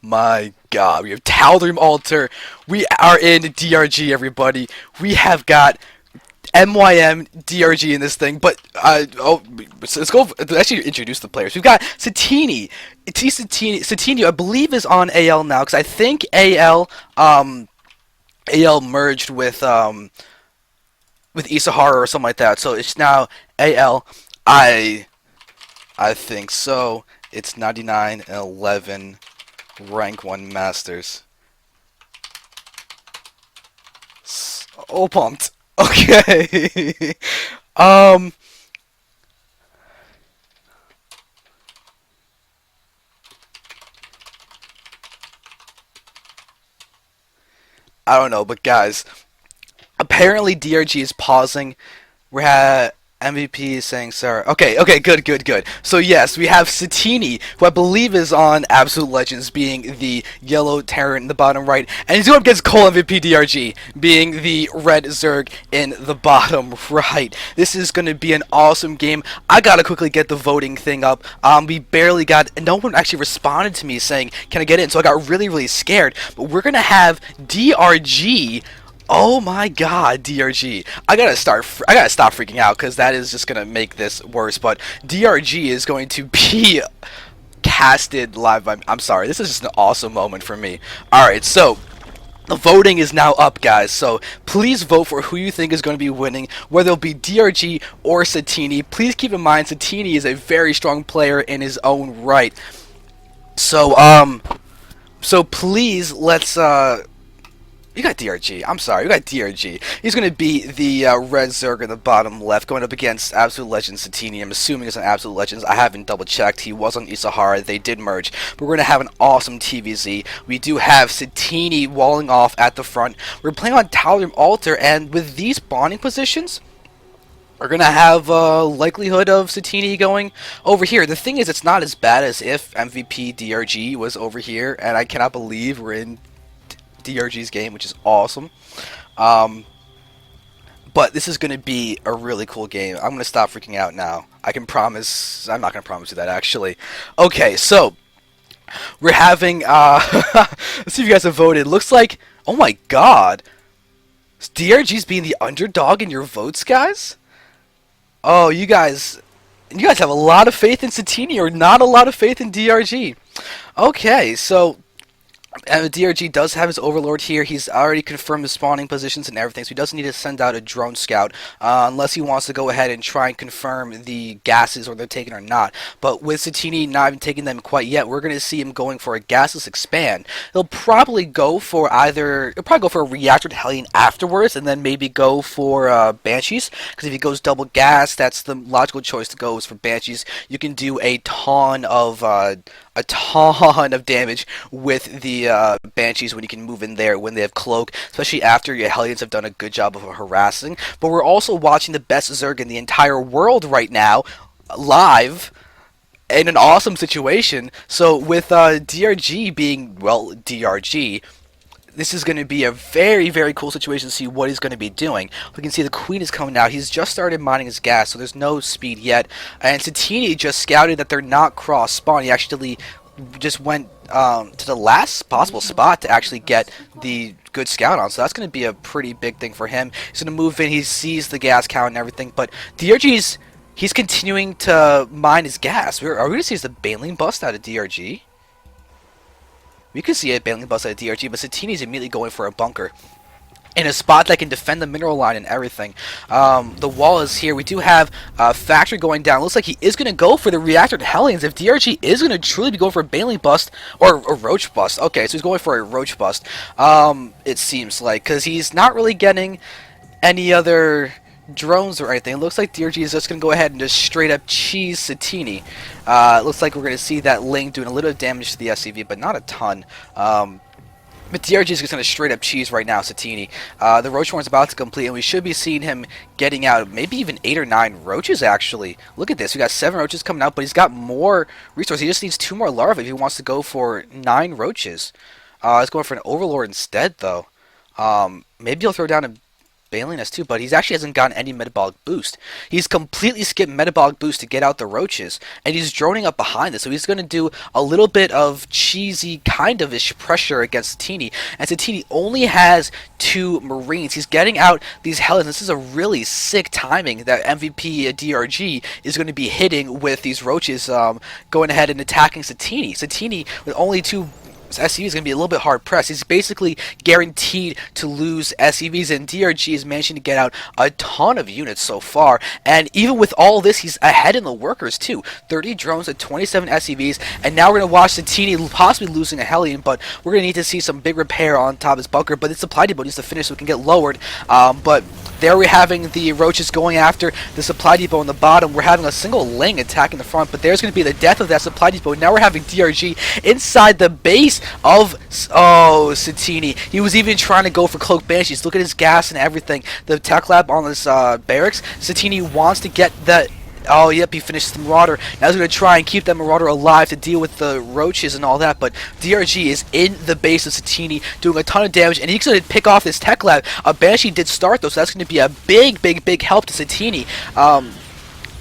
my god. We have Tal'Darim Altar. We are in DRG, everybody. We have got DRG in this thing, but let's go. Let's actually introduce the players. We've got Satini. Satini, I believe, is on aL now because I think aL merged with Isahara or something like that. So it's now aL. I think so. It's 99 and 11, rank 1 masters. So pumped. Okay. I don't know, but guys, apparently DRG is pausing. We had MVP is saying sorry. Okay, good. So yes, we have Satini, who I believe is on Absolute Legends, being the yellow Terran in the bottom right, and he's going up against Cole MVP.DRG, being the red Zerg in the bottom right. This is going to be an awesome game. I gotta quickly get the voting thing up. We barely got, no one actually responded to me saying, can I get in? So I got really scared. But we're gonna have DRG. Oh my god, DRG. I gotta stop freaking out because that is just gonna make this worse. But DRG is going to be casted live by. I'm sorry, this is just an awesome moment for me. Alright, so the voting is now up, guys. So please vote for who you think is going to be winning, whether it'll be DRG or Satini. Please keep in mind Satini is a very strong player in his own right. So please let's you got DRG. I'm sorry, you got DRG. He's going to be the red Zerg in the bottom left, going up against Absolute Legends Satini. I'm assuming it's an Absolute Legends. I haven't double-checked. He was on Isahara. They did merge. But we're going to have an awesome TVZ. We do have Satini walling off at the front. We're playing on Tal'Darim Altar, and with these spawning positions, we're going to have likelihood of Satini going over here. The thing is, it's not as bad as if MVP.DRG was over here, and I cannot believe we're in DRG's game, which is awesome. But this is going to be a really cool game. I'm going to stop freaking out now. I can promise. I'm not going to promise you that, actually. Okay, so we're having let's see if you guys have voted. Looks like, oh my god, DRG's being the underdog in your votes, guys. Oh, you guys have a lot of faith in Satini or not a lot of faith in DRG. Okay, so DRG does have his Overlord here. He's already confirmed the spawning positions and everything, so he doesn't need to send out a drone scout unless he wants to go ahead and try and confirm the gases or they're taken or not. But with Satini not even taking them quite yet, we're going to see him going for a gasless expand. He'll probably go for a reactor Hellion afterwards, and then maybe go for Banshees, because if he goes double gas, that's the logical choice to go is for Banshees. You can do a ton of damage with the Banshees when you can move in there when they have Cloak, especially after your Hellions have done a good job of harassing. But we're also watching the best Zerg in the entire world right now, live, in an awesome situation. So with DRG being, well, DRG, this is going to be a very cool situation to see what he's going to be doing. We can see the Queen is coming out. He's just started mining his gas, so there's no speed yet. And Satini just scouted that they're not cross-spawn. He actually just went to the last possible spot to actually get the good scout on. So that's going to be a pretty big thing for him. He's going to move in. He sees the gas count and everything. But DRG's, he's continuing to mine his gas. Are we going to see the Baneling bust out of DRG? We could see a Baneling bust out of DRG, but Satini's immediately going for a bunker in a spot that can defend the mineral line and everything. The wall is here. We do have Factory going down. Looks like he is going to go for the Reactor Hellions. If DRG is going to truly be going for a Baneling bust or a Roach bust. Okay, so he's going for a Roach bust, it seems like, because he's not really getting any other drones or anything. It looks like DRG is just going to go ahead and just straight up cheese Satini. It looks like we're going to see that Ling doing a little bit of damage to the SCV, but not a ton. But DRG is just going to straight up cheese right now Satini. The Roach Horn is about to complete, and we should be seeing him getting out maybe even 8 or 9 roaches, actually. Look at this. We got 7 roaches coming out, but he's got more resources. He just needs 2 more larvae if he wants to go for 9 roaches. He's going for an Overlord instead, though. Maybe he'll throw down a Bailing us too, but he actually hasn't gotten any metabolic boost. He's completely skipped metabolic boost to get out the roaches, and he's droning up behind this, so he's going to do a little bit of cheesy kind of ish pressure against Satini, and Satini only has 2 Marines. He's getting out these Hellions. This is a really sick timing that MVP.DRG is going to be hitting with these roaches going ahead and attacking Satini. Satini, with only 2 SCV is going to be a little bit hard pressed. He's basically guaranteed to lose SCVs, and DRG is managing to get out a ton of units so far. And even with all this, he's ahead in the workers too. 30 drones at 27 SCVs, and now we're going to watch Satini possibly losing a Hellion, but we're going to need to see some big repair on top of his bunker. But the supply depot needs to finish so it can get lowered. But there we're having the roaches going after the supply depot on the bottom. We're having a single Ling attacking the front, but there's going to be the death of that supply depot. Now we're having DRG inside the base of Satini. He was even trying to go for Cloak Banshees. Look at his gas and everything. The tech lab on this barracks. Satini wants to get that. Oh, yep, he finished the Marauder. Now he's going to try and keep that Marauder alive to deal with the roaches and all that, but DRG is in the base of Satini doing a ton of damage, and he's going to pick off this tech lab. A Banshee did start, though, so that's going to be a big help to Satini.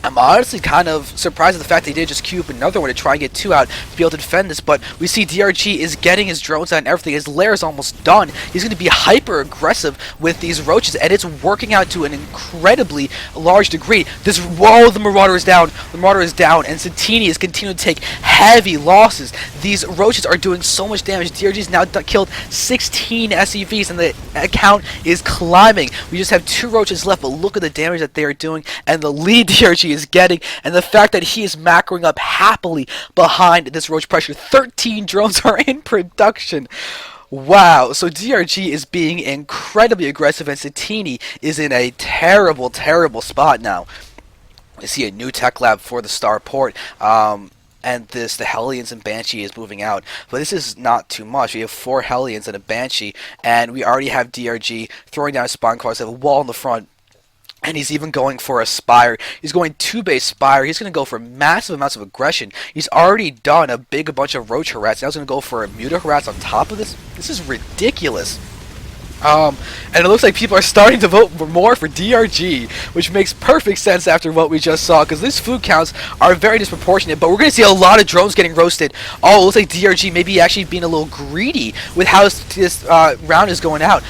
I'm honestly kind of surprised at the fact they did just queue up another one to try and get 2 out to be able to defend this, but we see DRG is getting his drones out and everything. His lair is almost done. He's going to be hyper aggressive with these roaches, and it's working out to an incredibly large degree. Whoa, the Marauder is down. The Marauder is down, and Satini is continuing to take heavy losses. These roaches are doing so much damage. DRG has now killed 16 SCVs, and the account is climbing. We just have 2 roaches left, but look at the damage that they are doing, and the lead DRG is getting, and the fact that he is macroing up happily behind this roach pressure. 13 drones are in production. Wow, so DRG is being incredibly aggressive, and Satini is in a terrible spot now. We see a new tech lab for the starport. And the Hellions and Banshee is moving out. But this is not too much. We have 4 Hellions and a Banshee, and we already have DRG throwing down spawn cars. They have a wall in the front. And he's even going for a Spire. He's going 2-base Spire. He's going to go for massive amounts of aggression. He's already done a bunch of Roach Harass. Now he's going to go for a Muta Harass on top of this. This is ridiculous. And it looks like people are starting to vote more for DRG, which makes perfect sense after what we just saw, because these food counts are very disproportionate, but we're going to see a lot of drones getting roasted. Oh, it looks like DRG maybe actually being a little greedy with how this round is going out.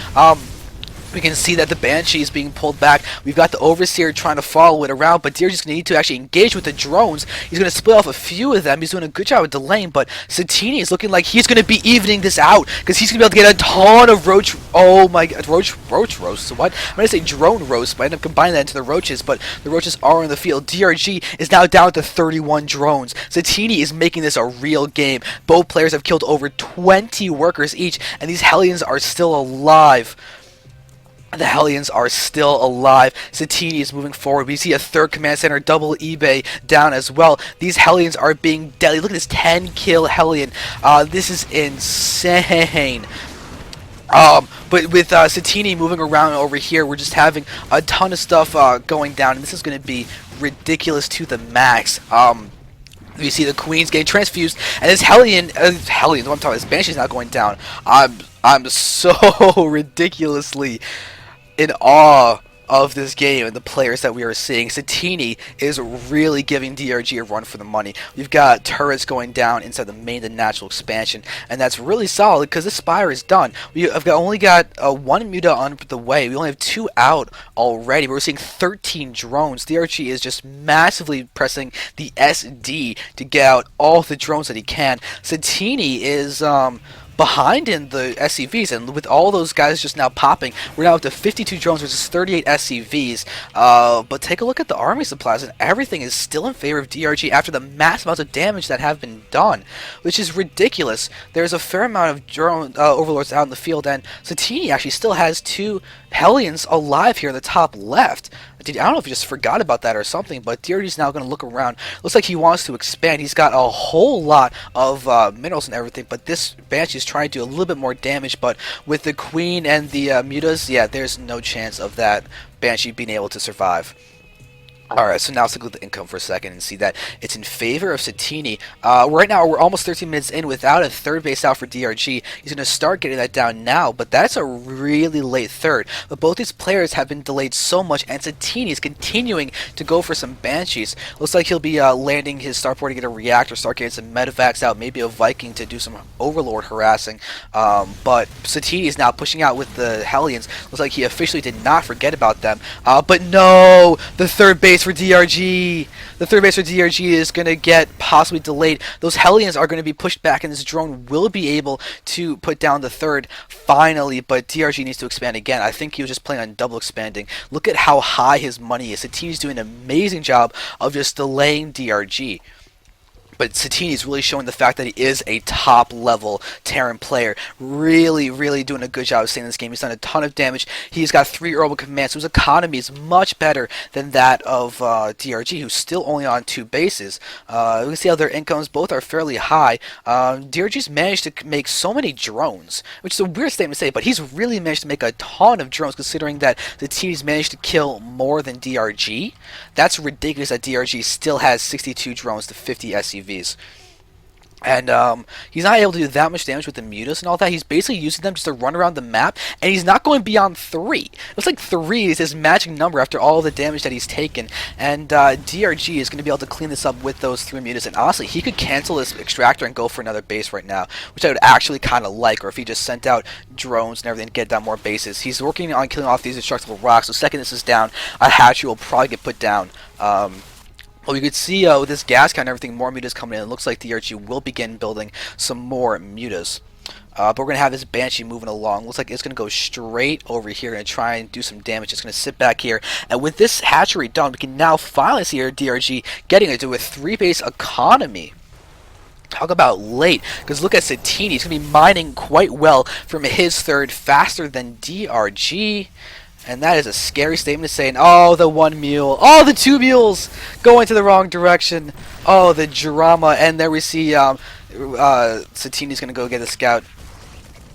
We can see that the Banshee is being pulled back. We've got the Overseer trying to follow it around, but DRG's going to need to actually engage with the drones. He's going to split off a few of them. He's doing a good job of delaying, but Satini is looking like he's going to be evening this out, because he's going to be able to get a ton of roach. Oh my god, roach roasts. What? I'm going to say drone roasts, but I end up combining that into the roaches, but the roaches are in the field. DRG is now down to 31 drones. Satini is making this a real game. Both players have killed over 20 workers each, and these Hellions are still alive. The Hellions are still alive. Satini is moving forward. We see a 3rd command center, double eBay down as well. These Hellions are being deadly. Look at this 10-kill Hellion. This is insane. But with Satini moving around over here, we're just having a ton of stuff going down, and this is going to be ridiculous to the max. You see the Queens getting transfused, and this Hellion, what I'm talking about, this Banshee's not going down. I'm so ridiculously in awe of this game and the players that we are seeing. Satini is really giving DRG a run for the money. We've got turrets going down inside the main and natural expansion, and that's really solid because the Spire is done. I've only got 1 Muta on the way. We only have 2 out already, but we're seeing 13 drones. DRG is just massively pressing the SD to get out all the drones that he can. Satini is behind in the SCVs, and with all those guys just now popping, we're now up to 52 drones versus 38 SCVs. But take a look at the army supplies, and everything is still in favor of DRG after the mass amounts of damage that have been done, which is ridiculous. There's a fair amount of drone overlords out in the field, and Satini actually still has 2 Hellions alive here in the top left. I don't know if he just forgot about that or something, but DRG's now going to look around. Looks like he wants to expand. He's got a whole lot of minerals and everything, but this Banshee's trying to do a little bit more damage, but with the Queen and the Mutas, yeah, there's no chance of that Banshee being able to survive. Alright, so now let's look at the income for a second and see that it's in favor of Satini. Right now, we're almost 13 minutes in without a third base out for DRG. He's going to start getting that down now, but that's a really late third. But both these players have been delayed so much, and Satini is continuing to go for some Banshees. Looks like he'll be landing his starport to get a reactor, start getting some medevacs out, maybe a Viking to do some Overlord harassing. But Satini is now pushing out with the Hellions. Looks like he officially did not forget about them. But no! The third base for DRG. The third base for DRG is going to get possibly delayed. Those Hellions are going to be pushed back, and this drone will be able to put down the third finally, but DRG needs to expand again. I think he was just playing on double expanding. Look at how high his money is. The team's doing an amazing job of just delaying DRG. But Satini is really showing the fact that he is a top-level Terran player. Really, really doing a good job of staying in this game. He's done a ton of damage. He's got 3 orbital commands, so his economy is much better than that of DRG, who's still only on 2 bases. We can see how their incomes both are fairly high. DRG's managed to make so many drones, which is a weird statement to say, but he's really managed to make a ton of drones, considering that Satini's managed to kill more than DRG. That's ridiculous that DRG still has 62 drones to 50 SCVs. And he's not able to do that much damage with the mutas and all that. He's basically using them just to run around the map, and he's not going beyond 3. It looks like 3 is his magic number after all the damage that he's taken. And DRG is going to be able to clean this up with those 3 mutas. And honestly, he could cancel this extractor and go for another base right now, which I would actually kind of like. Or if he just sent out drones and everything to get down more bases. He's working on killing off these destructible rocks. So second this is down, a hatchery will probably get put down. Well, you could see with this gas count and everything, more mutas coming in. It looks like DRG will begin building some more mutas. But we're going to have this Banshee moving along. Looks like it's going to go straight over here and try and do some damage. It's going to sit back here. And with this hatchery done, we can now finally see our DRG getting into a 3-base economy. Talk about late, because look at Satini. He's going to be mining quite well from his third, faster than DRG. And that is a scary statement to say. And oh, the 1 mule. Oh, the 2 mules going to the wrong direction. Oh, the drama. And there we see Satini's going to go get a scout.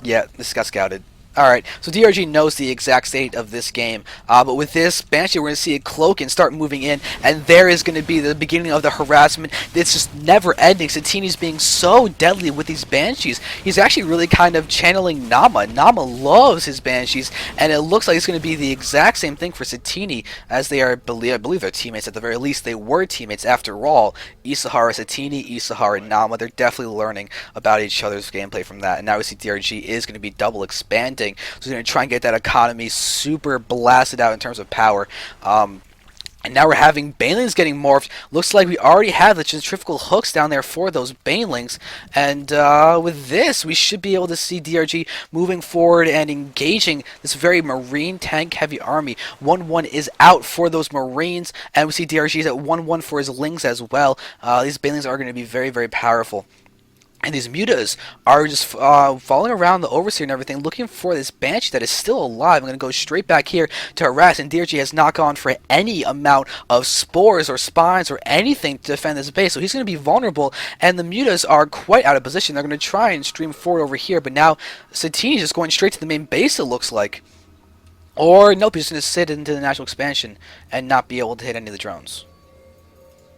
Yeah, this got scouted. Alright, so DRG knows the exact state of this game, but with this Banshee we're going to see a cloak and start moving in, and there is going to be the beginning of the harassment. It's just never ending. Satini's being so deadly with these Banshees. He's actually really kind of channeling Nama. Nama loves his Banshees, and it looks like it's going to be the exact same thing for Satini, as they are, I believe they're teammates at the very least. They were teammates after all. Isahara Satini, Isahara Nama, they're definitely learning about each other's gameplay from that, and now we see DRG is going to be double expanding. So he's going to try and get that economy super blasted out in terms of power. And now we're having Banelings getting morphed. Looks like we already have the centrifugal hooks down there for those Banelings. And with this, we should be able to see DRG moving forward and engaging this very marine tank heavy army. 1-1 is out for those Marines. And we see DRG is at 1-1 for his Lings as well. These Banelings are going to be very, very powerful. And these mutas are just following around the Overseer and everything, looking for this Banshee that is still alive. I'm going to go straight back here to harass, and DRG has not gone for any amount of spores or spines or anything to defend this base, so he's going to be vulnerable, and the mutas are quite out of position. They're going to try and stream forward over here, but now Satini is just going straight to the main base, it looks like. Or, nope, he's going to sit into the natural expansion and not be able to hit any of the drones.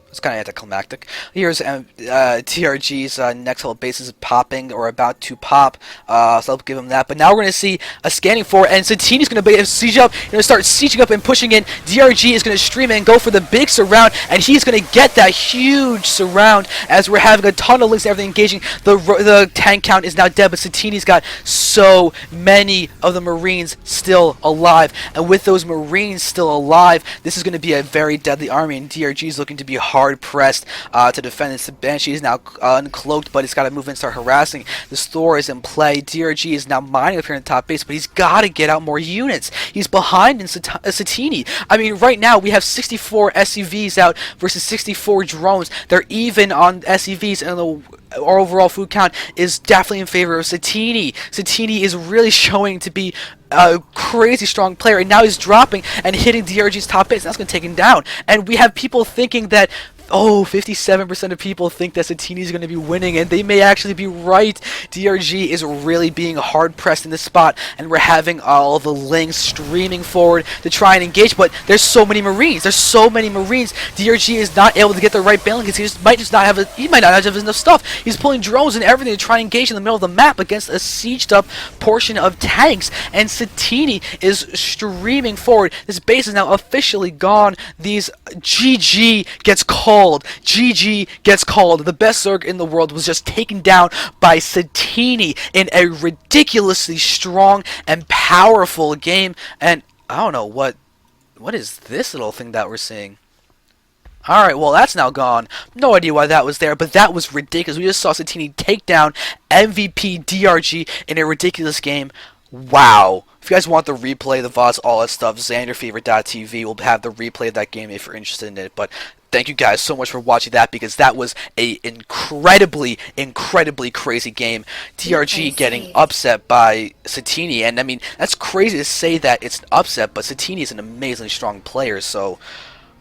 It's kind of anticlimactic. Here's TRG's next level base is popping or about to pop, so I'll give him that. But now we're going to see a scanning for, and Satini's going to siege up. Going to start sieging up and pushing in. DRG is going to stream in and go for the big surround, and he's going to get that huge surround as we're having a ton of links and everything engaging. The tank count is now dead, but Satini's got so many of the Marines still alive, and with those Marines still alive, this is going to be a very deadly army, and DRG is looking to be hard pressed to defend this. Banshee is now uncloaked, but he's got to move in and start harassing. This Thor is in play. DRG is now mining up here in the top base, but he's got to get out more units. He's behind in Satini. I mean, right now we have 64 SCVs out versus 64 drones. They're even on SCVs, and our overall food count is definitely in favor of Satini. Satini is really showing to be a crazy strong player, and now he's dropping and hitting DRG's top base, and that's going to take him down. And we have people thinking that Oh, 57% of people think that Satini is going to be winning, and they may actually be right. DRG is really being hard pressed in this spot, and we're having all the links streaming forward to try and engage. But there's so many Marines. There's so many Marines. DRG is not able to get the right balance because he might not have enough stuff. He's pulling drones and everything to try and engage in the middle of the map against a sieged up portion of tanks. And Satini is streaming forward. This base is now officially gone. These GG gets called. GG gets called. The best Zerg in the world was just taken down by Satini in a ridiculously strong and powerful game. And I don't know what is this little thing that we're seeing. Alright, well that's now gone. No idea why that was there, but that was ridiculous. We just saw Satini take down MVP.DRG in a ridiculous game. Wow. If you guys want the replay, the VODs, all that stuff, zanderfever.TV will have the replay of that game if you're interested in it. But thank you guys so much for watching that, because that was a incredibly crazy game. DRG getting upset by Satini, and I mean, that's crazy to say that it's an upset, but Satini is an amazingly strong player, so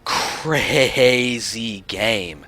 crazy game.